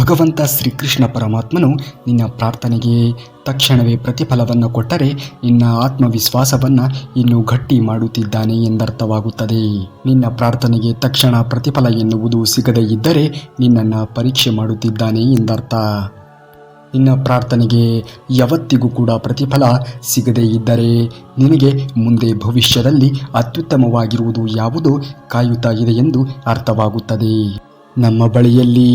ಭಗವಂತ ಶ್ರೀಕೃಷ್ಣ ಪರಮಾತ್ಮನು ನಿನ್ನ ಪ್ರಾರ್ಥನೆಗೆ ತಕ್ಷಣವೇ ಪ್ರತಿಫಲವನ್ನು ಕೊಟ್ಟರೆ ನಿನ್ನ ಆತ್ಮವಿಶ್ವಾಸವನ್ನು ಇನ್ನೂ ಗಟ್ಟಿ ಮಾಡುತ್ತಿದ್ದಾನೆ ಎಂದರ್ಥವಾಗುತ್ತದೆ. ನಿನ್ನ ಪ್ರಾರ್ಥನೆಗೆ ತಕ್ಷಣ ಪ್ರತಿಫಲ ಎನ್ನುವುದು ಸಿಗದೇ ಇದ್ದರೆ ನಿನ್ನನ್ನು ಪರೀಕ್ಷೆ ಮಾಡುತ್ತಿದ್ದಾನೆ ಎಂದರ್ಥ. ನಿನ್ನ ಪ್ರಾರ್ಥನೆಗೆ ಯಾವತ್ತಿಗೂ ಕೂಡ ಪ್ರತಿಫಲ ಸಿಗದೇ ಇದ್ದರೆ ನಿನಗೆ ಮುಂದೆ ಭವಿಷ್ಯದಲ್ಲಿ ಅತ್ಯುತ್ತಮವಾಗಿರುವುದು ಯಾವುದು ಕಾಯುತ್ತಾ ಇದೆ ಎಂದು ಅರ್ಥವಾಗುತ್ತದೆ. ನಮ್ಮ ಬಳಿಯಲ್ಲಿ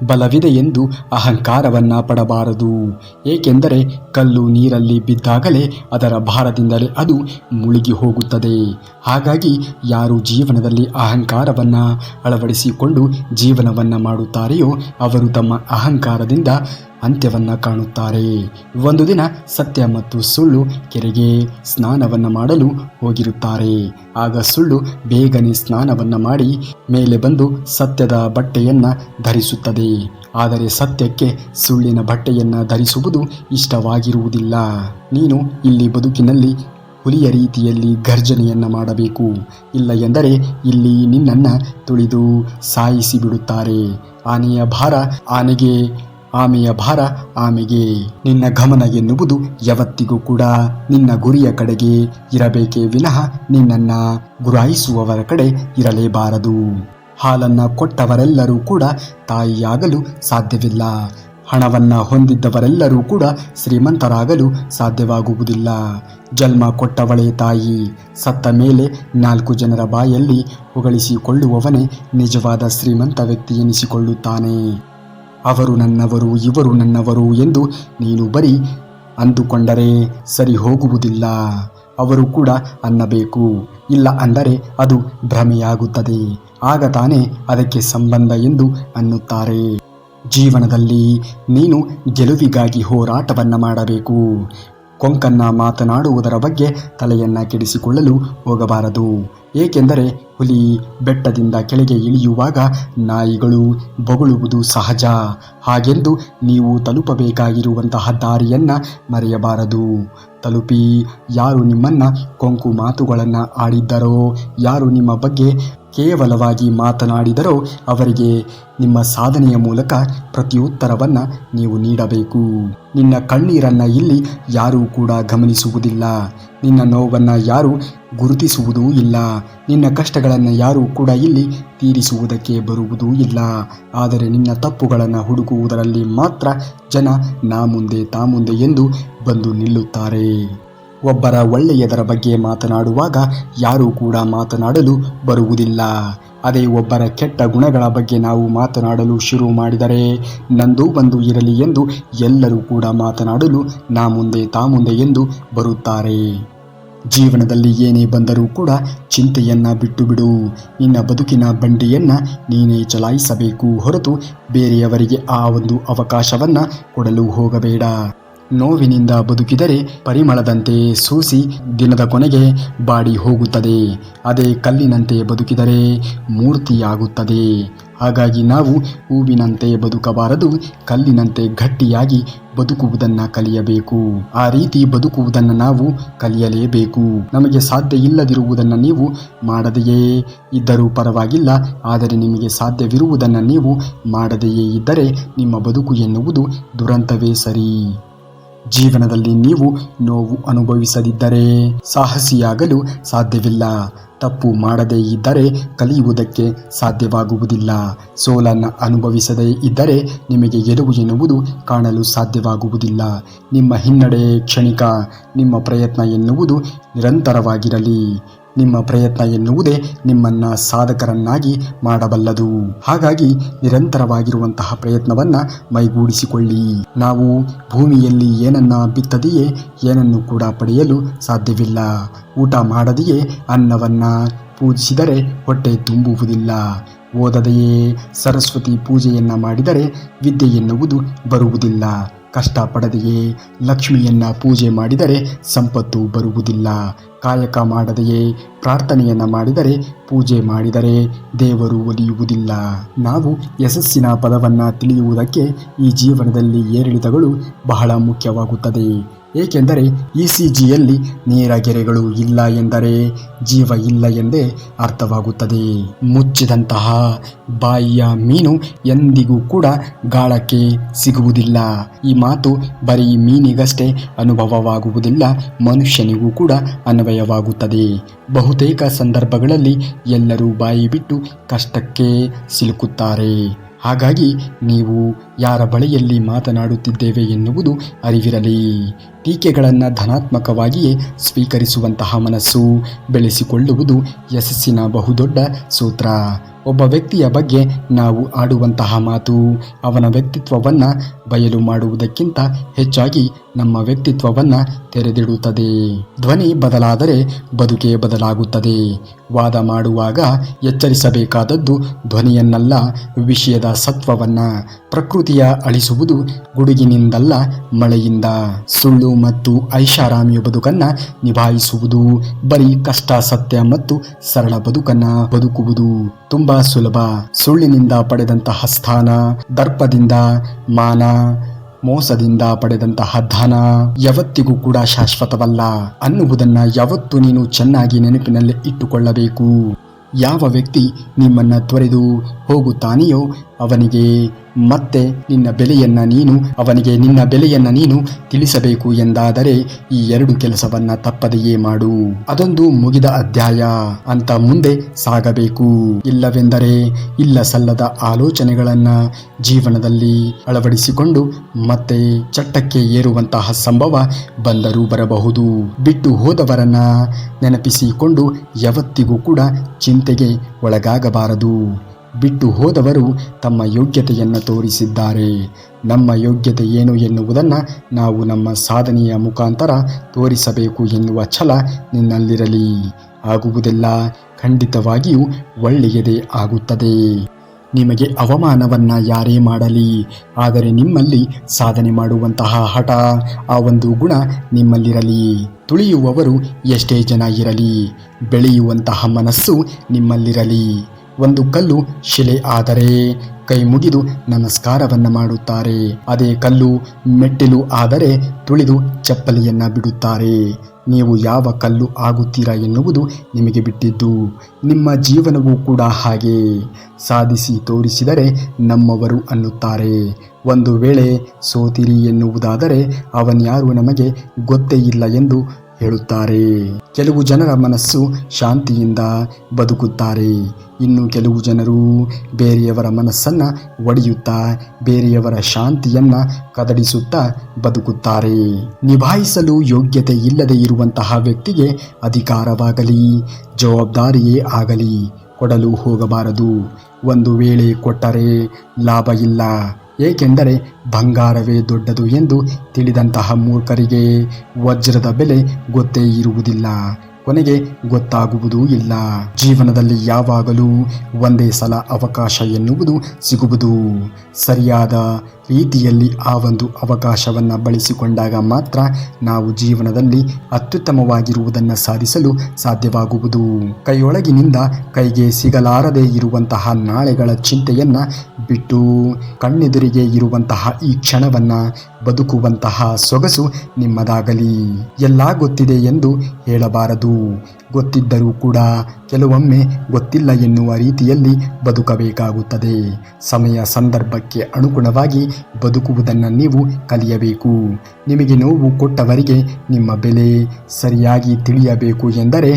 ಬಲವಿದೆ ಎಂದು ಅಹಂಕಾರವನ್ನು ಪಡಬಾರದು. ಏಕೆಂದರೆ ಕಲ್ಲು ನೀರಲ್ಲಿ ಬಿದ್ದಾಗಲೇ ಅದರ ಭಾರದಿಂದಲೇ ಅದು ಮುಳುಗಿ ಹೋಗುತ್ತದೆ. ಹಾಗಾಗಿ ಯಾರು ಜೀವನದಲ್ಲಿ ಅಹಂಕಾರವನ್ನು ಅಳವಡಿಸಿಕೊಂಡು ಜೀವನವನ್ನು ಮಾಡುತ್ತಾರೆಯೋ ಅವರು ತಮ್ಮ ಅಹಂಕಾರದಿಂದ ಅಂತ್ಯವನ್ನು ಕಾಣುತ್ತಾರೆ. ಒಂದು ದಿನ ಸತ್ಯ ಮತ್ತು ಸುಳ್ಳು ಕೆರೆಗೆ ಸ್ನಾನವನ್ನು ಮಾಡಲು ಹೋಗಿರುತ್ತಾರೆ. ಆಗ ಸುಳ್ಳು ಬೇಗನೆ ಸ್ನಾನವನ್ನು ಮಾಡಿ ಮೇಲೆ ಬಂದು ಸತ್ಯದ ಬಟ್ಟೆಯನ್ನು ಧರಿಸುತ್ತದೆ. ಆದರೆ ಸತ್ಯಕ್ಕೆ ಸುಳ್ಳಿನ ಬಟ್ಟೆಯನ್ನು ಧರಿಸುವುದು ಇಷ್ಟವಾಗಿರುವುದಿಲ್ಲ. ನೀನು ಇಲ್ಲಿ ಬದುಕಿನಲ್ಲಿ ಹುಲಿಯ ರೀತಿಯಲ್ಲಿ ಗರ್ಜನೆಯನ್ನು ಮಾಡಬೇಕು. ಇಲ್ಲ ಎಂದರೆ ಇಲ್ಲಿ ನಿನ್ನನ್ನು ತುಳಿದು ಸಾಯಿಸಿ ಬಿಡುತ್ತಾರೆ. ಆನೆಯ ಭಾರ ಆನೆಗೆ, ಆಮೆಯ ಭಾರ ಆಮೆಗೆ. ನಿನ್ನ ಗಮನ ಎನ್ನುವುದು ಯಾವತ್ತಿಗೂ ಕೂಡ ನಿನ್ನ ಗುರಿಯ ಕಡೆಗೆ ಇರಬೇಕೇ ವಿನಃ ನಿನ್ನನ್ನು ಗುರಾಯಿಸುವವರ ಕಡೆ ಇರಲೇಬಾರದು. ಹಾಲನ್ನು ಕೊಟ್ಟವರೆಲ್ಲರೂ ಕೂಡ ತಾಯಿಯಾಗಲು ಸಾಧ್ಯವಿಲ್ಲ. ಹಣವನ್ನು ಹೊಂದಿದ್ದವರೆಲ್ಲರೂ ಕೂಡ ಶ್ರೀಮಂತರಾಗಲು ಸಾಧ್ಯವಾಗುವುದಿಲ್ಲ. ಜನ್ಮ ಕೊಟ್ಟವಳೇ ತಾಯಿ. ಸತ್ತ ಮೇಲೆ 4 ಜನರ ಬಾಯಲ್ಲಿ ಹೊಗಳಿಸಿಕೊಳ್ಳುವವನೇ ನಿಜವಾದ ಶ್ರೀಮಂತ ವ್ಯಕ್ತಿ ಎನಿಸಿಕೊಳ್ಳುತ್ತಾನೆ. ಅವರು ನನ್ನವರು, ಇವರು ನನ್ನವರು ಎಂದು ನೀನು ಬರೀ ಅಂದುಕೊಂಡರೆ ಸರಿ ಹೋಗುವುದಿಲ್ಲ. ಅವರು ಕೂಡ ಅನ್ನಬೇಕು. ಇಲ್ಲ ಅಂದರೆ ಅದು ಭ್ರಮೆಯಾಗುತ್ತದೆ. ಆಗ ತಾನೇ ಅದಕ್ಕೆ ಸಂಬಂಧ ಎಂದು ಅನ್ನುತ್ತಾರೆ. ಜೀವನದಲ್ಲಿ ನೀನು ಗೆಲುವಿಗಾಗಿ ಹೋರಾಟವನ್ನು ಮಾಡಬೇಕು. ಕೊಂಕನ್ನು ಮಾತನಾಡುವುದರ ಬಗ್ಗೆ ತಲೆಯನ್ನು ಕೆಡಿಸಿಕೊಳ್ಳಲು ಹೋಗಬಾರದು. ಏಕೆಂದರೆ ಹುಲಿ ಬೆಟ್ಟದಿಂದ ಕೆಳಗೆ ಇಳಿಯುವಾಗ ನಾಯಿಗಳು ಬೊಗಳುವುದು ಸಹಜ. ಹಾಗೆಂದು ನೀವು ತಲುಪಬೇಕಾಗಿರುವಂತಹ ದಾರಿಯನ್ನು ಮರೆಯಬಾರದು. ತಲುಪಿ ಯಾರು ನಿಮ್ಮನ್ನು ಕೊಂಕು ಮಾತುಗಳನ್ನು ಆಡಿದ್ದರೋ, ಯಾರು ನಿಮ್ಮ ಬಗ್ಗೆ ಕೇವಲವಾಗಿ ಮಾತನಾಡಿದರೋ ಅವರಿಗೆ ನಿಮ್ಮ ಸಾಧನೆಯ ಮೂಲಕ ಪ್ರತ್ಯುತ್ತರವನ್ನು ನೀವು ನೀಡಬೇಕು. ನಿನ್ನ ಕಣ್ಣೀರನ್ನು ಇಲ್ಲಿ ಯಾರೂ ಕೂಡ ಗಮನಿಸುವುದಿಲ್ಲ. ನಿನ್ನ ನೋವನ್ನು ಯಾರೂ ಗುರುತಿಸುವುದೂ ಇಲ್ಲ. ನಿನ್ನ ಕಷ್ಟಗಳನ್ನು ಯಾರೂ ಕೂಡ ಇಲ್ಲಿ ತೀರಿಸುವುದಕ್ಕೆ ಬರುವುದೂ ಇಲ್ಲ. ಆದರೆ ನಿನ್ನ ತಪ್ಪುಗಳನ್ನು ಹುಡುಕುವುದರಲ್ಲಿ ಮಾತ್ರ ಜನ ನಾ ಮುಂದೆ ತಾ ಮುಂದೆ ಎಂದು ಬಂದು ನಿಲ್ಲುತ್ತಾರೆ. ಒಬ್ಬರ ಒಳ್ಳೆಯದರ ಬಗ್ಗೆ ಮಾತನಾಡುವಾಗ ಯಾರೂ ಕೂಡ ಮಾತನಾಡಲು ಬರುವುದಿಲ್ಲ. ಅದೇ ಒಬ್ಬರ ಕೆಟ್ಟ ಗುಣಗಳ ಬಗ್ಗೆ ನಾವು ಮಾತನಾಡಲು ಶುರು ಮಾಡಿದರೆ ನಂದು ಬಂದು ಇರಲಿ ಎಂದು ಎಲ್ಲರೂ ಕೂಡ ಮಾತನಾಡಲು ನಾ ಮುಂದೆ ತಾ ಮುಂದೆ ಎಂದು ಬರುತ್ತಾರೆ. ಜೀವನದಲ್ಲಿ ಏನೇ ಬಂದರೂ ಕೂಡ ಚಿಂತೆಯನ್ನು ಬಿಟ್ಟು ಬಿಡು. ನಿನ್ನ ಬದುಕಿನ ಬಂಡಿಯನ್ನು ನೀನೇ ಚಲಾಯಿಸಬೇಕು ಹೊರತು ಬೇರೆಯವರಿಗೆ ಆ ಒಂದು ಅವಕಾಶವನ್ನು ಕೊಡಲು ಹೋಗಬೇಡ. ನೋವಿನಿಂದ ಬದುಕಿದರೆ ಪರಿಮಳದಂತೆ ಸೂಸಿ ದಿನದ ಕೊನೆಗೆ ಬಾಡಿ ಹೋಗುತ್ತದೆ. ಅದೇ ಕಲ್ಲಿನಂತೆ ಬದುಕಿದರೆ ಮೂರ್ತಿಯಾಗುತ್ತದೆ. ಹಾಗಾಗಿ ನಾವು ಹೂವಿನಂತೆ ಬದುಕಬಾರದು, ಕಲ್ಲಿನಂತೆ ಗಟ್ಟಿಯಾಗಿ ಬದುಕುವುದನ್ನು ಕಲಿಯಬೇಕು. ಆ ರೀತಿ ಬದುಕುವುದನ್ನು ನಾವು ಕಲಿಯಲೇಬೇಕು. ನಮಗೆ ಸಾಧ್ಯ ಇಲ್ಲದಿರುವುದನ್ನು ನೀವು ಮಾಡದೆಯೇ ಇದ್ದರೂ ಪರವಾಗಿಲ್ಲ. ಆದರೆ ನಿಮಗೆ ಸಾಧ್ಯವಿರುವುದನ್ನು ನೀವು ಮಾಡದೆಯೇ ಇದ್ದರೆ ನಿಮ್ಮ ಬದುಕು ಎನ್ನುವುದು ದುರಂತವೇ ಸರಿ. ಜೀವನದಲ್ಲಿ ನೀವು ನೋವು ಅನುಭವಿಸದಿದ್ದರೆ ಸಾಹಸಿಯಾಗಲು ಸಾಧ್ಯವಿಲ್ಲ. ತಪ್ಪು ಮಾಡದೇ ಇದ್ದರೆ ಕಲಿಯುವುದಕ್ಕೆ ಸಾಧ್ಯವಾಗುವುದಿಲ್ಲ. ಸೋಲನ್ನು ಅನುಭವಿಸದೇ ಇದ್ದರೆ ನಿಮಗೆ ಗೆಲುವು ಎನ್ನುವುದು ಕಾಣಲು ಸಾಧ್ಯವಾಗುವುದಿಲ್ಲ. ನಿಮ್ಮ ಹಿನ್ನಡೆ ಕ್ಷಣಿಕ. ನಿಮ್ಮ ಪ್ರಯತ್ನ ಎನ್ನುವುದು ನಿರಂತರವಾಗಿರಲಿ. ನಿಮ್ಮ ಪ್ರಯತ್ನ ಎನ್ನುವುದೇ ನಿಮ್ಮನ್ನು ಸಾಧಕರನ್ನಾಗಿ ಮಾಡಬಲ್ಲದು. ಹಾಗಾಗಿ ನಿರಂತರವಾಗಿರುವಂತಹ ಪ್ರಯತ್ನವನ್ನು ಮೈಗೂಡಿಸಿಕೊಳ್ಳಿ. ನಾವು ಭೂಮಿಯಲ್ಲಿ ಏನನ್ನ ಬಿತ್ತದೆಯೇ ಏನನ್ನು ಕೂಡ ಪಡೆಯಲು ಸಾಧ್ಯವಿಲ್ಲ. ಊಟ ಮಾಡದೆಯೇ ಅನ್ನವನ್ನು ಪೂಜಿಸಿದರೆ ಹೊಟ್ಟೆ ತುಂಬುವುದಿಲ್ಲ. ಓದದೆಯೇ ಸರಸ್ವತಿ ಪೂಜೆಯನ್ನು ಮಾಡಿದರೆ ವಿದ್ಯೆ ಎನ್ನುವುದು ಬರುವುದಿಲ್ಲ. ಕಷ್ಟಪಡದೆಯೇ ಲಕ್ಷ್ಮಿಯನ್ನು ಪೂಜೆ ಮಾಡಿದರೆ ಸಂಪತ್ತು ಬರುವುದಿಲ್ಲ. ಕಾಯಕ ಮಾಡದೆಯೇ ಪ್ರಾರ್ಥನೆಯನ್ನು ಮಾಡಿದರೆ, ಪೂಜೆ ಮಾಡಿದರೆ ದೇವರು ಒಲಿಯುವುದಿಲ್ಲ. ನಾವು ಯಶಸ್ಸಿನ ಪದವನ್ನು ತಿಳಿಯುವುದಕ್ಕೆ ಈ ಜೀವನದಲ್ಲಿ ಏರಿಳಿತಗಳು ಬಹಳ ಮುಖ್ಯವಾಗುತ್ತದೆ. ಏಕೆಂದರೆ ECGಯಲ್ಲಿ ನೇರ ಗೆರೆಗಳು ಇಲ್ಲ ಎಂದರೆ ಜೀವ ಇಲ್ಲ ಎಂದೇ ಅರ್ಥವಾಗುತ್ತದೆ. ಮುಚ್ಚಿದಂತಹ ಬಾಯಿಯ ಮೀನು ಎಂದಿಗೂ ಕೂಡ ಗಾಳಕ್ಕೆ ಸಿಗುವುದಿಲ್ಲ. ಈ ಮಾತು ಬರೀ ಮೀನಿಗಷ್ಟೇ ಅನುಭವವಾಗುವುದಿಲ್ಲ, ಮನುಷ್ಯನಿಗೂ ಕೂಡ ಅನ್ವಯವಾಗುತ್ತದೆ. ಬಹುತೇಕ ಸಂದರ್ಭಗಳಲ್ಲಿ ಎಲ್ಲರೂ ಬಾಯಿ ಬಿಟ್ಟು ಕಷ್ಟಕ್ಕೆ ಸಿಲುಕುತ್ತಾರೆ. ಹಾಗಾಗಿ ನೀವು ಯಾರ ಬಳಿಯಲ್ಲಿ ಮಾತನಾಡುತ್ತಿದ್ದೇವೆ ಎನ್ನುವುದು ಅರಿವಿರಲಿ. ಟೀಕೆಗಳನ್ನು ಧನಾತ್ಮಕವಾಗಿಯೇ ಸ್ವೀಕರಿಸುವಂತಹ ಮನಸ್ಸು ಬೆಳೆಸಿಕೊಳ್ಳುವುದು ಯಶಸ್ಸಿನ ಬಹುದೊಡ್ಡ ಸೂತ್ರ. ಒಬ್ಬ ವ್ಯಕ್ತಿಯ ಬಗ್ಗೆ ನಾವು ಆಡುವಂತಹ ಮಾತು ಅವನ ವ್ಯಕ್ತಿತ್ವವನ್ನು ಬಯಲು ಮಾಡುವುದಕ್ಕಿಂತ ಹೆಚ್ಚಾಗಿ ನಮ್ಮ ವ್ಯಕ್ತಿತ್ವವನ್ನು ತೆರೆದಿಡುತ್ತದೆ. ಧ್ವನಿ ಬದಲಾದರೆ ಬದುಕೇ ಬದಲಾಗುತ್ತದೆ. ವಾದ ಮಾಡುವಾಗ ಎಚ್ಚರಿಸಬೇಕಾದದ್ದು ಧ್ವನಿಯನ್ನಲ್ಲ, ವಿಷಯದ ಸತ್ವವನ್ನು. ಪ್ರಕೃತಿಯ ಅಳಿಸುವುದು ಗುಡುಗಿನಿಂದಲ್ಲ, ಮಳೆಯಿಂದ. ಸುಳ್ಳು ಮತ್ತು ಐಷಾರಾಮಿಯ ಬದುಕನ್ನು ನಿಭಾಯಿಸುವುದು ಬರೀ ಕಷ್ಟ. ಸತ್ಯ ಮತ್ತು ಸರಳ ಬದುಕನ್ನು ಬದುಕುವುದು ತುಂಬಾ ಸುಲಭ. ಸುಳ್ಳಿನಿಂದ ಪಡೆದಂತಹ ಸ್ಥಾನ, ದರ್ಪದಿಂದ ಮಾನ, ಮೋಸದಿಂದ ಪಡೆದಂತಹ ಧನ ಯಾವತ್ತಿಗೂ ಕೂಡ ಶಾಶ್ವತವಲ್ಲ ಅನ್ನುವುದನ್ನು ಯಾವತ್ತೂ ನೀನು ಚೆನ್ನಾಗಿ ನೆನಪಿನಲ್ಲಿ ಇಟ್ಟುಕೊಳ್ಳಬೇಕು. ಯಾವ ವ್ಯಕ್ತಿ ನಿಮ್ಮನ್ನ ತೊರೆದು ಹೋಗುತ್ತಾನೆಯೋ ಅವನಿಗೆ ನಿನ್ನ ಬೆಲೆಯನ್ನ ನೀನು ತಿಳಿಸಬೇಕು ಎಂದಾದರೆ ಈ ಎರಡು ಕೆಲಸವನ್ನ ತಪ್ಪದೆಯೇ ಮಾಡು. ಅದೊಂದು ಮುಗಿದ ಅಧ್ಯಾಯ ಅಂತ ಮುಂದೆ ಸಾಗಬೇಕು. ಇಲ್ಲವೆಂದರೆ ಇಲ್ಲ ಸಲ್ಲದ ಆಲೋಚನೆಗಳನ್ನ ಜೀವನದಲ್ಲಿ ಅಳವಡಿಸಿಕೊಂಡು ಮತ್ತೆ ಚಟ್ಟಕ್ಕೆ ಏರುವಂತಹ ಸಂಭವ ಬಂದರೂ ಬರಬಹುದು. ಬಿಟ್ಟು ಹೋದವರನ್ನ ನೆನಪಿಸಿಕೊಂಡು ಯಾವತ್ತಿಗೂ ಕೂಡ ಚಿಂತೆಗೆ ಒಳಗಾಗಬಾರದು. ಬಿಟ್ಟು ಹೋದವರು ತಮ್ಮ ಯೋಗ್ಯತೆಯನ್ನು ತೋರಿಸಿದ್ದಾರೆ. ನಮ್ಮ ಯೋಗ್ಯತೆ ಏನು ಎನ್ನುವುದನ್ನು ನಾವು ನಮ್ಮ ಸಾಧನೆಯ ಮುಖಾಂತರ ತೋರಿಸಬೇಕು ಎನ್ನುವ ಛಲ ನಿನ್ನಲ್ಲಿರಲಿ. ಆಗುವುದೆಲ್ಲ ಖಂಡಿತವಾಗಿಯೂ ಒಳ್ಳೆಯದೇ ಆಗುತ್ತದೆ. ನಿಮಗೆ ಅವಮಾನವನ್ನ ಯಾರೇ ಮಾಡಲಿ, ಆದರೆ ನಿಮ್ಮಲ್ಲಿ ಸಾಧನೆ ಮಾಡುವಂತಹ ಹಠ, ಆ ಒಂದು ಗುಣ ನಿಮ್ಮಲ್ಲಿರಲಿ. ತುಳಿಯುವವರು ಎಷ್ಟೇ ಜನ ಇರಲಿ, ಬೆಳೆಯುವಂತಹ ಮನಸ್ಸು ನಿಮ್ಮಲ್ಲಿರಲಿ. ಒಂದು ಕಲ್ಲು ಶಿಲೆ ಆದರೆ ಕೈ ಮುಗಿದು ನಮಸ್ಕಾರವನ್ನು ಮಾಡುತ್ತಾರೆ. ಅದೇ ಕಲ್ಲು ಮೆಟ್ಟಿಲು ಆದರೆ ತುಳಿದು ಚಪ್ಪಲಿಯನ್ನ ಬಿಡುತ್ತಾರೆ. ನೀವು ಯಾವ ಕಲ್ಲು ಆಗುತ್ತೀರಾ ಎನ್ನುವುದು ನಿಮಗೆ ಬಿಟ್ಟಿದ್ದು. ನಿಮ್ಮ ಜೀವನವೂ ಕೂಡ ಹಾಗೆ. ಸಾಧಿಸಿ ತೋರಿಸಿದರೆ ನಮ್ಮವರು ಅನ್ನುತ್ತಾರೆ. ಒಂದು ವೇಳೆ ಸೋತಿರಿ ಎನ್ನುವುದಾದರೆ ಅವನ್ಯಾರು ನಮಗೆ ಗೊತ್ತೇ ಇಲ್ಲ ಎಂದು ಹೇಳುತ್ತಾರೆ. ಕೆಲವು ಜನರ ಮನಸ್ಸು ಶಾಂತಿಯಿಂದ ಬದುಕುತ್ತಾರೆ. ಇನ್ನು ಕೆಲವು ಜನರು ಬೇರೆಯವರ ಮನಸ್ಸನ್ನ ಒಡೆಯುತ್ತಾ ಬೇರೆಯವರ ಶಾಂತಿಯನ್ನ ಕದಡಿಸುತ್ತಾ ಬದುಕುತ್ತಾರೆ. ನಿಭಾಯಿಸಲು ಯೋಗ್ಯತೆ ಇಲ್ಲದೆ ಇರುವಂತಹ ವ್ಯಕ್ತಿಗೆ ಅಧಿಕಾರವಾಗಲಿ ಜವಾಬ್ದಾರಿಯೇ ಆಗಲಿ ಕೊಡಲು ಹೋಗಬಾರದು. ಒಂದು ವೇಳೆ ಕೊಟ್ಟರೆ ಲಾಭ ಇಲ್ಲ. ಏಕೆಂದರೆ ಬಂಗಾರವೇ ದೊಡ್ಡದು ಎಂದು ತಿಳಿದಂತಹ ಮೂರ್ಖರಿಗೆ ವಜ್ರದ ಬೆಲೆ ಗೊತ್ತೇ ಇರುವುದಿಲ್ಲ, ಕೊನೆಗೆ ಗೊತ್ತಾಗುವುದೂ ಇಲ್ಲ. ಜೀವನದಲ್ಲಿ ಯಾವಾಗಲೂ ಒಂದೇ ಸಲ ಅವಕಾಶ ಎನ್ನುವುದು ಸಿಗುವುದು. ಸರಿಯಾದ ರೀತಿಯಲ್ಲಿ ಆ ಒಂದು ಅವಕಾಶವನ್ನು ಬಳಸಿಕೊಂಡಾಗ ಮಾತ್ರ ನಾವು ಜೀವನದಲ್ಲಿ ಅತ್ಯುತ್ತಮವಾಗಿರುವುದನ್ನು ಸಾಧಿಸಲು ಸಾಧ್ಯವಾಗುವುದು. ಕೈಯೊಳಗಿನಿಂದ ಕೈಗೆ ಸಿಗಲಾರದೆ ಇರುವಂತಹ ನಾಳೆಗಳ ಚಿಂತೆಯನ್ನ ಬಿಟ್ಟು ಕಣ್ಣೆದುರಿಗೆ ಇರುವಂತಹ ಈ ಕ್ಷಣವನ್ನ ಬದುಕುವಂತಹ ಸೊಗಸು ನಿಮ್ಮದಾಗಲಿ. ಎಲ್ಲ ಗೊತ್ತಿದೆ ಎಂದು ಹೇಳಬಾರದು. ಗೊತ್ತಿದ್ದರೂ ಕೂಡ ಕೆಲವೊಮ್ಮೆ ಗೊತ್ತಿಲ್ಲ ಎನ್ನುವ ರೀತಿಯಲ್ಲಿ ಬದುಕಬೇಕಾಗುತ್ತದೆ. ಸಮಯ ಸಂದರ್ಭಕ್ಕೆ ಅನುಗುಣವಾಗಿ ಬದುಕುವುದನ್ನು ನೀವು ಕಲಿಯಬೇಕು. ನಿಮಗೆ ನೋವು ಕೊಟ್ಟವರಿಗೆ ನಿಮ್ಮ ಬೆಲೆ ಸರಿಯಾಗಿ ತಿಳಿಯಬೇಕು ಎಂದರೆ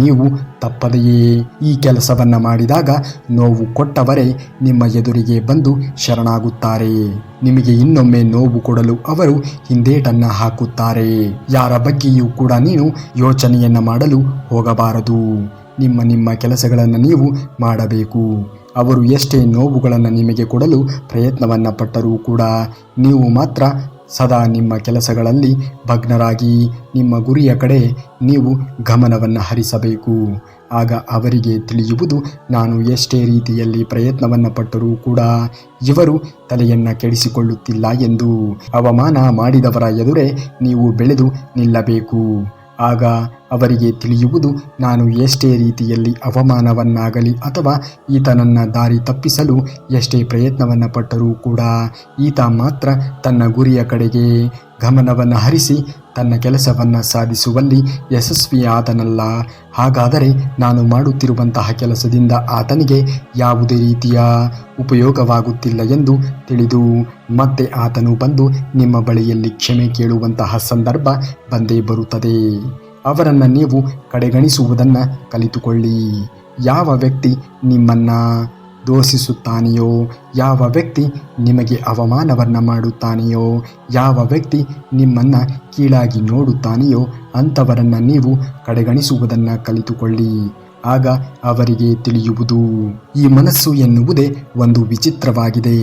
ನೀವು ತಪ್ಪದೆಯೇ ಈ ಕೆಲಸವನ್ನು ಮಾಡಿದಾಗ ನೋವು ಕೊಟ್ಟವರೇ ನಿಮ್ಮ ಎದುರಿಗೆ ಬಂದು ಶರಣಾಗುತ್ತಾರೆ. ನಿಮಗೆ ಇನ್ನೊಮ್ಮೆ ನೋವು ಕೊಡಲು ಅವರು ಹಿಂದೇಟನ್ನ ಹಾಕುತ್ತಾರೆ. ಯಾರ ಬಗ್ಗೆಯೂ ಕೂಡ ನೀನು ಯೋಚನೆಯನ್ನ ಮಾಡಲು ಹೋಗಬಾರದು. ನಿಮ್ಮ ಕೆಲಸಗಳನ್ನು ನೀವು ಮಾಡಬೇಕು. ಅವರು ಎಷ್ಟೇ ನೋವುಗಳನ್ನು ನಿಮಗೆ ಕೊಡಲು ಪ್ರಯತ್ನವನ್ನು ಪಟ್ಟರೂ ಕೂಡ ನೀವು ಮಾತ್ರ ಸದಾ ನಿಮ್ಮ ಕೆಲಸಗಳಲ್ಲಿ ಭಗ್ನರಾಗಿ ನಿಮ್ಮ ಗುರಿಯ ಕಡೆ ನೀವು ಗಮನವನ್ನು ಹರಿಸಬೇಕು. ಆಗ ಅವರಿಗೆ ತಿಳಿಯುವುದು, ನಾನು ಎಷ್ಟೇ ರೀತಿಯಲ್ಲಿ ಪ್ರಯತ್ನವನ್ನು ಪಟ್ಟರೂ ಕೂಡ ಇವರು ತಲೆಯನ್ನು ಕೆಡಿಸಿಕೊಳ್ಳುತ್ತಿಲ್ಲ ಎಂದು. ಅವಮಾನ ಮಾಡಿದವರ ಎದುರೇ ನೀವು ಬೆಳೆದು ನಿಲ್ಲಬೇಕು. ಆಗ ಅವರಿಗೆ ತಿಳಿಯುವುದು, ನಾನು ಎಷ್ಟೇ ರೀತಿಯಲ್ಲಿ ಅವಮಾನವನ್ನಾಗಲಿ ಅಥವಾ ಈತನನ್ನ ದಾರಿ ತಪ್ಪಿಸಲು ಎಷ್ಟೇ ಪ್ರಯತ್ನವನ್ನು ಪಟ್ಟರೂ ಕೂಡ ಈತ ಮಾತ್ರ ತನ್ನ ಗುರಿಯ ಕಡೆಗೆ ಗಮನವನ್ನು ಹರಿಸಿ ತನ್ನ ಕೆಲಸವನ್ನು ಸಾಧಿಸುವಲ್ಲಿ ಯಶಸ್ವಿಯಾದನಲ್ಲ. ಹಾಗಾದರೆ ನಾನು ಮಾಡುತ್ತಿರುವಂತಹ ಕೆಲಸದಿಂದ ಆತನಿಗೆ ಯಾವುದೇ ರೀತಿಯ ಉಪಯೋಗವಾಗುತ್ತಿಲ್ಲ ಎಂದು ತಿಳಿದು ಮತ್ತೆ ಆತನು ಬಂದು ನಿಮ್ಮ ಬಳಿಯಲ್ಲಿ ಕ್ಷಮೆ ಕೇಳುವಂತಹ ಸಂದರ್ಭ ಬಂದೇ ಬರುತ್ತದೆ. ಅವರನ್ನು ನೀವು ಕಡೆಗಣಿಸುವುದನ್ನು ಕಲಿತುಕೊಳ್ಳಿ. ಯಾವ ವ್ಯಕ್ತಿ ನಿಮ್ಮನ್ನು ದೂಷಿಸುತ್ತಾನೆಯೋ, ಯಾವ ವ್ಯಕ್ತಿ ನಿಮಗೆ ಅವಮಾನವನ್ನು ಮಾಡುತ್ತಾನೆಯೋ, ಯಾವ ವ್ಯಕ್ತಿ ನಿಮ್ಮನ್ನು ಕೀಳಾಗಿ ನೋಡುತ್ತಾನೆಯೋ ಅಂಥವರನ್ನು ನೀವು ಕಡೆಗಣಿಸುವುದನ್ನು ಕಲಿತುಕೊಳ್ಳಿ. ಆಗ ಅವರಿಗೆ ತಿಳಿಯುವುದು, ಈ ಮನಸ್ಸು ಎನ್ನುವುದೇ ಒಂದು ವಿಚಿತ್ರವಾಗಿದೆ.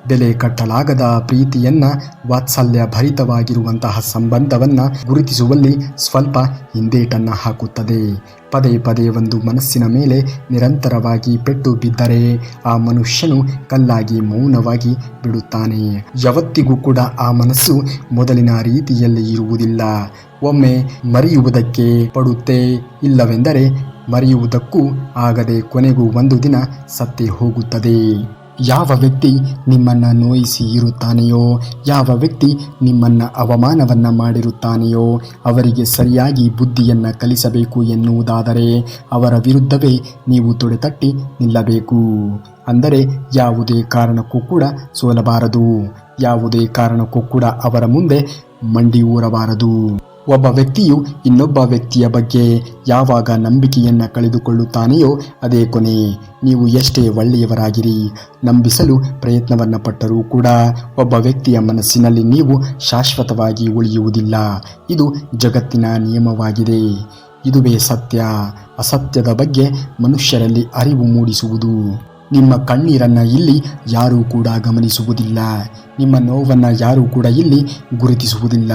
ಬೆಲೆ ಕಟ್ಟಲಾಗದ ಪ್ರೀತಿಯನ್ನ, ವಾತ್ಸಲ್ಯ ಭರಿತವಾಗಿರುವಂತಹ ಸಂಬಂಧವನ್ನ ಗುರುತಿಸುವಲ್ಲಿ ಸ್ವಲ್ಪ ಹಿಂದೇಟನ್ನು ಹಾಕುತ್ತದೆ. ಪದೇ ಪದೇ ಒಂದು ಮನಸ್ಸಿನ ಮೇಲೆ ನಿರಂತರವಾಗಿ ಪೆಟ್ಟು ಬಿದ್ದರೆ ಆ ಮನುಷ್ಯನು ಕಲ್ಲಾಗಿ ಮೌನವಾಗಿ ಬಿಡುತ್ತಾನೆ. ಯಾವತ್ತಿಗೂ ಕೂಡ ಆ ಮನಸ್ಸು ಮೊದಲಿನ ರೀತಿಯಲ್ಲಿ ಇರುವುದಿಲ್ಲ. ಒಮ್ಮೆ ಮರೆಯುವುದಕ್ಕೆ ಪಡುತ್ತೆ, ಇಲ್ಲವೆಂದರೆ ಮರೆಯುವುದಕ್ಕೂ ಆಗದೆ ಕೊನೆಗೂ ಒಂದು ದಿನ ಸತ್ತೇ ಹೋಗುತ್ತದೆ. ಯಾವ ವ್ಯಕ್ತಿ ನಿಮ್ಮನ್ನು ನೋಯಿಸಿ ಇರುತ್ತಾನೆಯೋ, ಯಾವ ವ್ಯಕ್ತಿ ನಿಮ್ಮನ್ನು ಅವಮಾನವನ್ನು ಮಾಡಿರುತ್ತಾನೆಯೋ ಅವರಿಗೆ ಸರಿಯಾಗಿ ಬುದ್ಧಿಯನ್ನು ಕಲಿಸಬೇಕು ಎನ್ನುವುದಾದರೆ ಅವರ ವಿರುದ್ಧವೇ ನೀವು ತೊಡೆತಟ್ಟಿ ನಿಲ್ಲಬೇಕು. ಅಂದರೆ ಯಾವುದೇ ಕಾರಣಕ್ಕೂ ಕೂಡ ಸೋಲಬಾರದು, ಯಾವುದೇ ಕಾರಣಕ್ಕೂ ಕೂಡ ಅವರ ಮುಂದೆ ಮಂಡಿ ಊರಬಾರದು. ಒಬ್ಬ ವ್ಯಕ್ತಿಯು ಇನ್ನೊಬ್ಬ ವ್ಯಕ್ತಿಯ ಬಗ್ಗೆ ಯಾವಾಗ ನಂಬಿಕೆಯನ್ನು ಕಳೆದುಕೊಳ್ಳುತ್ತಾನೆಯೋ ಅದೇ ಕೊನೆ. ನೀವು ಎಷ್ಟೇ ಒಳ್ಳೆಯವರಾಗಿರಿ, ನಂಬಿಸಲು ಪ್ರಯತ್ನವನ್ನು ಪಟ್ಟರೂ ಕೂಡ ಒಬ್ಬ ವ್ಯಕ್ತಿಯ ಮನಸ್ಸಿನಲ್ಲಿ ನೀವು ಶಾಶ್ವತವಾಗಿ ಉಳಿಯುವುದಿಲ್ಲ. ಇದು ಜಗತ್ತಿನ ನಿಯಮವಾಗಿದೆ. ಇದುವೇ ಸತ್ಯ. ಅಸತ್ಯದ ಬಗ್ಗೆ ಮನುಷ್ಯರಲ್ಲಿ ಅರಿವು ಮೂಡಿಸುವುದು. ನಿಮ್ಮ ಕಣ್ಣೀರನ್ನು ಇಲ್ಲಿ ಯಾರೂ ಕೂಡ ಗಮನಿಸುವುದಿಲ್ಲ. ನಿಮ್ಮ ನೋವನ್ನು ಯಾರೂ ಕೂಡ ಇಲ್ಲಿ ಗುರುತಿಸುವುದಿಲ್ಲ.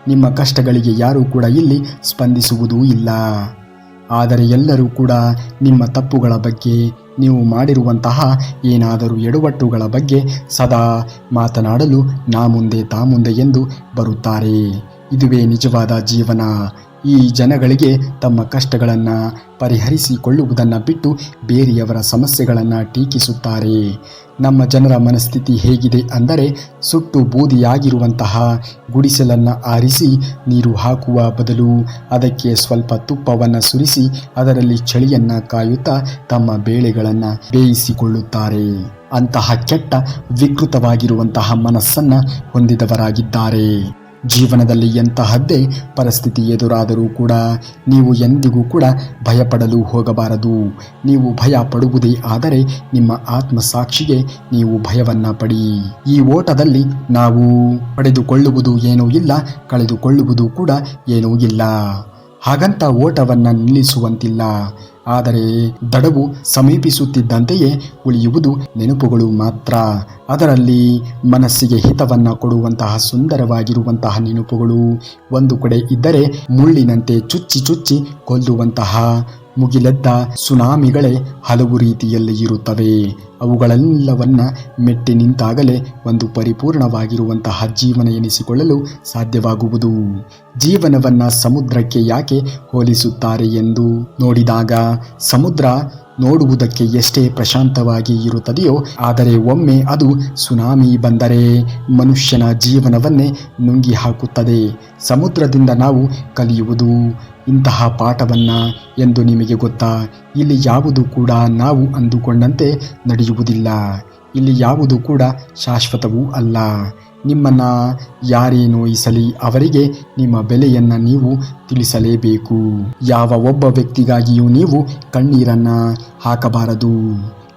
ನಿಮ್ಮ ಕಷ್ಟಗಳಿಗೆ ಯಾರೂ ಕೂಡ ಇಲ್ಲಿ ಸ್ಪಂದಿಸುವುದೂ ಇಲ್ಲ. ಆದರೆ ಎಲ್ಲರೂ ಕೂಡ ನಿಮ್ಮ ತಪ್ಪುಗಳ ಬಗ್ಗೆ, ನೀವು ಮಾಡಿರುವಂತಹ ಏನಾದರೂ ಎಡವಟ್ಟುಗಳ ಬಗ್ಗೆ ಸದಾ ಮಾತನಾಡಲು ನಾ ಮುಂದೆ ತಾ ಮುಂದೆ ಎಂದು ಬರುತ್ತಾರೆ. ಇದುವೇ ನಿಜವಾದ ಜೀವನ. ಈ ಜನಗಳಿಗೆ ತಮ್ಮ ಕಷ್ಟಗಳನ್ನು ಪರಿಹರಿಸಿಕೊಳ್ಳುವುದನ್ನು ಬಿಟ್ಟು ಬೇರೆಯವರ ಸಮಸ್ಯೆಗಳನ್ನು ಟೀಕಿಸುತ್ತಾರೆ. ನಮ್ಮ ಜನರ ಮನಸ್ಥಿತಿ ಹೇಗಿದೆ ಅಂದರೆ, ಸುಟ್ಟು ಬೂದಿಯಾಗಿರುವಂತಹ ಗುಡಿಸಲನ್ನು ಆರಿಸಿ ನೀರು ಹಾಕುವ ಬದಲು ಅದಕ್ಕೆ ಸ್ವಲ್ಪ ತುಪ್ಪವನ್ನು ಸುರಿಸಿ ಅದರಲ್ಲಿ ಚಳಿಯನ್ನು ಕಾಯುತ್ತಾ ತಮ್ಮ ಬೇಳೆಗಳನ್ನು ಬೇಯಿಸಿಕೊಳ್ಳುತ್ತಾರೆ. ಅಂತಹ ಕೆಟ್ಟ ವಿಕೃತವಾಗಿರುವಂತಹ ಮನಸ್ಸನ್ನು ಹೊಂದಿದವರಾಗಿದ್ದಾರೆ. ಜೀವನದಲ್ಲಿ ಎಂತಹದ್ದೇ ಪರಿಸ್ಥಿತಿ ಎದುರಾದರೂ ಕೂಡ ನೀವು ಎಂದಿಗೂ ಕೂಡ ಭಯಪಡಲು ಹೋಗಬಾರದು. ನೀವು ಭಯ ಪಡುವುದೇ ಆದರೆ ನಿಮ್ಮ ಆತ್ಮಸಾಕ್ಷಿಗೆ ನೀವು ಭಯವನ್ನು ಪಡಿ. ಈ ಓಟದಲ್ಲಿ ನಾವು ಪಡೆದುಕೊಳ್ಳುವುದು ಏನೂ ಇಲ್ಲ, ಕಳೆದುಕೊಳ್ಳುವುದು ಕೂಡ ಏನೂ ಇಲ್ಲ. ಹಾಗಂತ ಓಟವನ್ನು ನಿಲ್ಲಿಸುವಂತಿಲ್ಲ. ಆದರೆ ದಡವು ಸಮೀಪಿಸುತ್ತಿದ್ದಂತೆಯೇ ಉಳಿಯುವುದು ನೆನಪುಗಳು ಮಾತ್ರ. ಅದರಲ್ಲಿ ಮನಸ್ಸಿಗೆ ಹಿತವನ್ನು ಕೊಡುವಂತಹ ಸುಂದರವಾಗಿರುವಂತಹ ನೆನಪುಗಳು ಒಂದು ಕಡೆ ಇದ್ದರೆ, ಮುಳ್ಳಿನಂತೆ ಚುಚ್ಚಿ ಚುಚ್ಚಿ ಕೊಲ್ಲುವಂತಹ ಮುಗಿಲೆದ್ದ ಸುನಾಮಿಗಳೇ ಹಲವು ರೀತಿಯಲ್ಲಿ ಇರುತ್ತವೆ. ಅವುಗಳೆಲ್ಲವನ್ನ ಮೆಟ್ಟಿ ನಿಂತಾಗಲೇ ಒಂದು ಪರಿಪೂರ್ಣವಾಗಿರುವಂತಹ ಜೀವನ ಎನಿಸಿಕೊಳ್ಳಲು ಸಾಧ್ಯವಾಗುವುದು. ಜೀವನವನ್ನು ಸಮುದ್ರಕ್ಕೆ ಯಾಕೆ ಹೋಲಿಸುತ್ತಾರೆ ಎಂದು ನೋಡಿದಾಗ, ಸಮುದ್ರ ನೋಡುವುದಕ್ಕೆ ಎಷ್ಟೇ ಪ್ರಶಾಂತವಾಗಿ ಇರುತ್ತದೆಯೋ, ಆದರೆ ಒಮ್ಮೆ ಅದು ಸುನಾಮಿ ಬಂದರೆ ಮನುಷ್ಯನ ಜೀವನವನ್ನೇ ನುಂಗಿ ಹಾಕುತ್ತದೆ. ಸಮುದ್ರದಿಂದ ನಾವು ಕಲಿಯುವುದು ಇಂತಹ ಪಾಠವನ್ನ ಎಂದು ನಿಮಗೆ ಗೊತ್ತಾ? ಇಲ್ಲಿ ಯಾವುದು ಕೂಡ ನಾವು ಅಂದುಕೊಂಡಂತೆ ನಡೆಯುವುದಿಲ್ಲ. ಇಲ್ಲಿ ಯಾವುದು ಕೂಡ ಶಾಶ್ವತವೂ ಅಲ್ಲ. ನಿಮ್ಮನ್ನು ಯಾರೇ ನೋಯಿಸಲಿ ಅವರಿಗೆ ನಿಮ್ಮ ಬೆಲೆಯನ್ನು ನೀವು ತಿಳಿಸಲೇಬೇಕು. ಯಾವ ಒಬ್ಬ ವ್ಯಕ್ತಿಗಾಗಿಯೂ ನೀವು ಕಣ್ಣೀರನ್ನು ಹಾಕಬಾರದು.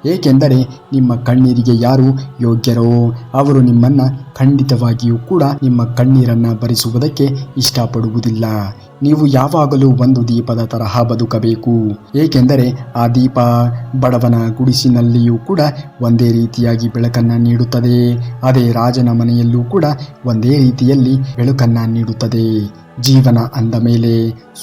ಏಕೆಂದರೆ ನಿಮ್ಮ ಕಣ್ಣೀರಿಗೆ ಯಾರು ಯೋಗ್ಯರೋ ಅವರು ನಿಮ್ಮನ್ನು ಖಂಡಿತವಾಗಿಯೂ ಕೂಡ ನಿಮ್ಮ ಕಣ್ಣೀರನ್ನು ಭರಿಸುವುದಕ್ಕೆ ಇಷ್ಟಪಡುವುದಿಲ್ಲ. ನೀವು ಯಾವಾಗಲೂ ಒಂದು ದೀಪದ ತರಹ ಬದುಕಬೇಕು. ಏಕೆಂದರೆ ಆ ದೀಪ ಬಡವನ ಗುಡಿಸಿನಲ್ಲಿಯೂ ಕೂಡ ಒಂದೇ ರೀತಿಯಾಗಿ ಬೆಳಕನ್ನು ನೀಡುತ್ತದೆ. ಅದೇ ರಾಜನ ಮನೆಯಲ್ಲೂ ಕೂಡ ಒಂದೇ ರೀತಿಯಲ್ಲಿ ಬೆಳಕನ್ನು ನೀಡುತ್ತದೆ. ಜೀವನ ಅಂದ ಮೇಲೆ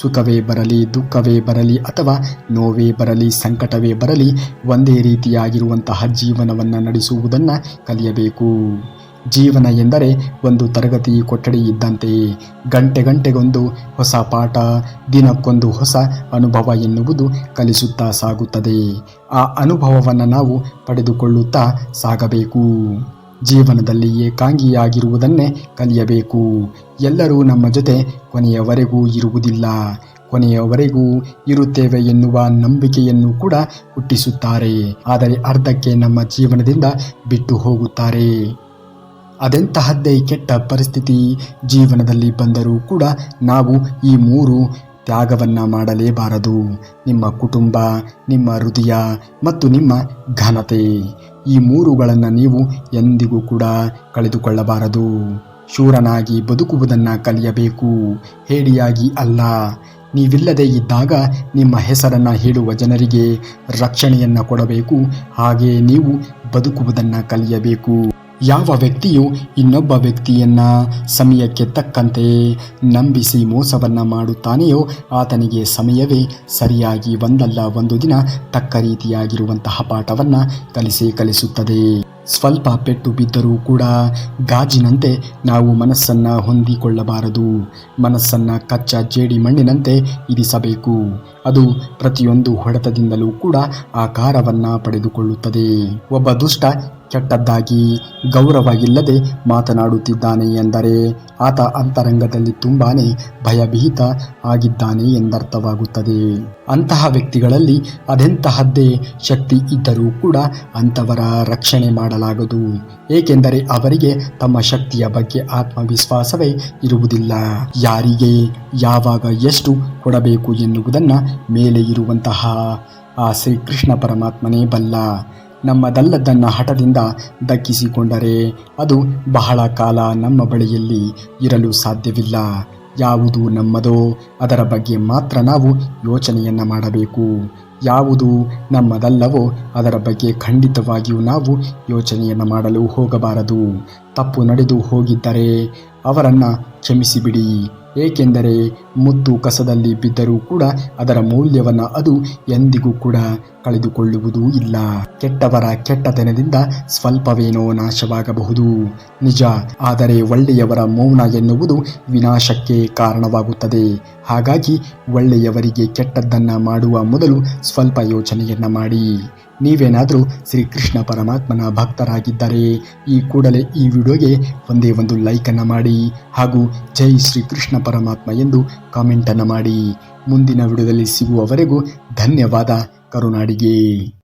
ಸುಖವೇ ಬರಲಿ, ದುಃಖವೇ ಬರಲಿ, ಅಥವಾ ನೋವೇ ಬರಲಿ, ಸಂಕಟವೇ ಬರಲಿ, ಒಂದೇ ರೀತಿಯಾಗಿರುವಂತಹ ಜೀವನವನ್ನು ನಡೆಸುವುದನ್ನು ಕಲಿಯಬೇಕು. ಜೀವನ ಎಂದರೆ ಒಂದು ತರಗತಿ ಕೊಠಡಿ ಇದ್ದಂತೆ. ಗಂಟೆಗೊಂದು ಹೊಸ ಪಾಠ, ದಿನಕ್ಕೊಂದು ಹೊಸ ಅನುಭವ ಎನ್ನುವುದು ಕಲಿಸುತ್ತಾ ಸಾಗುತ್ತದೆ. ಆ ಅನುಭವವನ್ನು ನಾವು ಪಡೆದುಕೊಳ್ಳುತ್ತಾ ಸಾಗಬೇಕು. ಜೀವನದಲ್ಲಿ ಏಕಾಂಗಿಯಾಗಿರುವುದನ್ನೇ ಕಲಿಯಬೇಕು. ಎಲ್ಲರೂ ನಮ್ಮ ಜೊತೆ ಕೊನೆಯವರೆಗೂ ಇರುವುದಿಲ್ಲ, ಕೊನೆಯವರೆಗೂ ಇರುತ್ತೇವೆ ಎನ್ನುವ ನಂಬಿಕೆಯನ್ನು ಕೂಡ ಹುಟ್ಟಿಸುತ್ತಾರೆ. ಆದರೆ ಅರ್ಧಕ್ಕೆ ನಮ್ಮ ಜೀವನದಿಂದ ಬಿಟ್ಟು ಹೋಗುತ್ತಾರೆ. ಅದೆಂತಹದ್ದೇ ಕೆಟ್ಟ ಪರಿಸ್ಥಿತಿ ಜೀವನದಲ್ಲಿ ಬಂದರೂ ಕೂಡ ನಾವು ಈ 3 ತ್ಯಾಗವನ್ನು ಮಾಡಲೇಬಾರದು. ನಿಮ್ಮ ಕುಟುಂಬ, ನಿಮ್ಮ ಹೃದಯ ಮತ್ತು ನಿಮ್ಮ ಘನತೆ, ಈ 3ಗಳನ್ನು ನೀವು ಎಂದಿಗೂ ಕೂಡ ಕಳೆದುಕೊಳ್ಳಬಾರದು. ಶೂರನಾಗಿ ಬದುಕುವುದನ್ನು ಕಲಿಯಬೇಕು, ಹೇಡಿಯಾಗಿ ಅಲ್ಲ. ನೀವಿಲ್ಲದೆ ಇದ್ದಾಗ ನಿಮ್ಮ ಹೆಸರನ್ನು ಹೇಳುವ ಜನರಿಗೆ ರಕ್ಷಣೆಯನ್ನು ಕೊಡಬೇಕು. ಹಾಗೆ ನೀವು ಬದುಕುವುದನ್ನು ಕಲಿಯಬೇಕು. ಯಾವ ವ್ಯಕ್ತಿಯು ಇನ್ನೊಬ್ಬ ವ್ಯಕ್ತಿಯನ್ನ ಸಮಯಕ್ಕೆ ತಕ್ಕಂತೆ ನಂಬಿಸಿ ಮೋಸವನ್ನು ಮಾಡುತ್ತಾನೆಯೋ ಆತನಿಗೆ ಸಮಯವೇ ಸರಿಯಾಗಿ ಒಂದಲ್ಲ ಒಂದು ದಿನ ತಕ್ಕ ರೀತಿಯಾಗಿರುವಂತಹ ಪಾಠವನ್ನು ಕಲಿಸುತ್ತದೆ. ಸ್ವಲ್ಪ ಪೆಟ್ಟು ಬಿದ್ದರೂ ಕೂಡ ಗಾಜಿನಂತೆ ನಾವು ಮನಸ್ಸನ್ನು ಹೊಂದಿಕೊಳ್ಳಬಾರದು. ಮನಸ್ಸನ್ನು ಕಚ್ಚಾ ಜೇಡಿ ಮಣ್ಣಿನಂತೆ ಇರಿಸಬೇಕು. ಅದು ಪ್ರತಿಯೊಂದು ಹೊಡೆತದಿಂದಲೂ ಕೂಡ ಆಕಾರವನ್ನು ಪಡೆದುಕೊಳ್ಳುತ್ತದೆ. ಒಬ್ಬ ದುಷ್ಟ ಕೆಟ್ಟದ್ದಾಗಿ ಗೌರವ ಇಲ್ಲದೆ ಮಾತನಾಡುತ್ತಿದ್ದಾನೆ ಎಂದರೆ ಆತ ಅಂತರಂಗದಲ್ಲಿ ತುಂಬಾನೇ ಭಯಭೀತ ಆಗಿದ್ದಾನೆ ಎಂದರ್ಥವಾಗುತ್ತದೆ. ಅಂತಹ ವ್ಯಕ್ತಿಗಳಲ್ಲಿ ಅದೆಂತಹದ್ದೇ ಶಕ್ತಿ ಇದ್ದರೂ ಕೂಡ ಅಂಥವರ ರಕ್ಷಣೆ ಮಾಡಲಾಗದು. ಏಕೆಂದರೆ ಅವರಿಗೆ ತಮ್ಮ ಶಕ್ತಿಯ ಬಗ್ಗೆ ಆತ್ಮವಿಶ್ವಾಸವೇ ಇರುವುದಿಲ್ಲ. ಯಾರಿಗೆ ಯಾವಾಗ ಎಷ್ಟು ಕೊಡಬೇಕು ಎನ್ನುವುದನ್ನು ಮೇಲೆ ಇರುವಂತಹ ಆ ಶ್ರೀಕೃಷ್ಣ ಪರಮಾತ್ಮನೇ ಬಲ್ಲ. ನಮ್ಮದಲ್ಲದನ್ನು ಹಠದಿಂದ ದಕ್ಕಿಸಿಕೊಂಡರೆ ಅದು ಬಹಳ ಕಾಲ ನಮ್ಮ ಬಳಿಯಲ್ಲಿ ಇರಲು ಸಾಧ್ಯವಿಲ್ಲ. ಯಾವುದು ನಮ್ಮದೋ ಅದರ ಬಗ್ಗೆ ಮಾತ್ರ ನಾವು ಯೋಚನೆಯನ್ನು ಮಾಡಬೇಕು. ಯಾವುದು ನಮ್ಮದಲ್ಲವೋ ಅದರ ಬಗ್ಗೆ ಖಂಡಿತವಾಗಿಯೂ ನಾವು ಯೋಚನೆಯನ್ನು ಮಾಡಲು ಹೋಗಬಾರದು. ತಪ್ಪು ನಡೆದು ಹೋಗಿದ್ದರೆ ಅವರನ್ನು ಕ್ಷಮಿಸಿಬಿಡಿ. ಏಕೆಂದರೆ ಮುತ್ತು ಕಸದಲ್ಲಿ ಬಿದ್ದರೂ ಕೂಡ ಅದರ ಮೌಲ್ಯವನ್ನು ಅದು ಎಂದಿಗೂ ಕೂಡ ಕಳೆದುಕೊಳ್ಳುವುದೂ ಇಲ್ಲ. ಕೆಟ್ಟವರ ಕೆಟ್ಟತನದಿಂದ ಸ್ವಲ್ಪವೇನೋ ನಾಶವಾಗಬಹುದು ನಿಜ, ಆದರೆ ಒಳ್ಳೆಯವರ ಮೌನ ಎನ್ನುವುದು ವಿನಾಶಕ್ಕೆ ಕಾರಣವಾಗುತ್ತದೆ. ಹಾಗಾಗಿ ಒಳ್ಳೆಯವರಿಗೆ ಕೆಟ್ಟದ್ದನ್ನು ಮಾಡುವ ಮೊದಲು ಸ್ವಲ್ಪ ಯೋಚನೆಯನ್ನು ಮಾಡಿ. ನೀವೇನಾದರೂ ಶ್ರೀಕೃಷ್ಣ ಪರಮಾತ್ಮನ ಭಕ್ತರಾಗಿದ್ದರೆ ಈ ಕೂಡಲೇ ಈ ವಿಡಿಯೋಗೆ ಒಂದೇ ಒಂದು ಲೈಕನ್ನು ಮಾಡಿ ಹಾಗೂ ಜೈ ಶ್ರೀಕೃಷ್ಣ ಪರಮಾತ್ಮ ಎಂದು ಕಾಮೆಂಟನ್ನು ಮಾಡಿ. ಮುಂದಿನ ವಿಡಿಯೋದಲ್ಲಿ ಸಿಗುವವರೆಗೂ ಧನ್ಯವಾದ. ಕರುನಾಡಿಗೆ.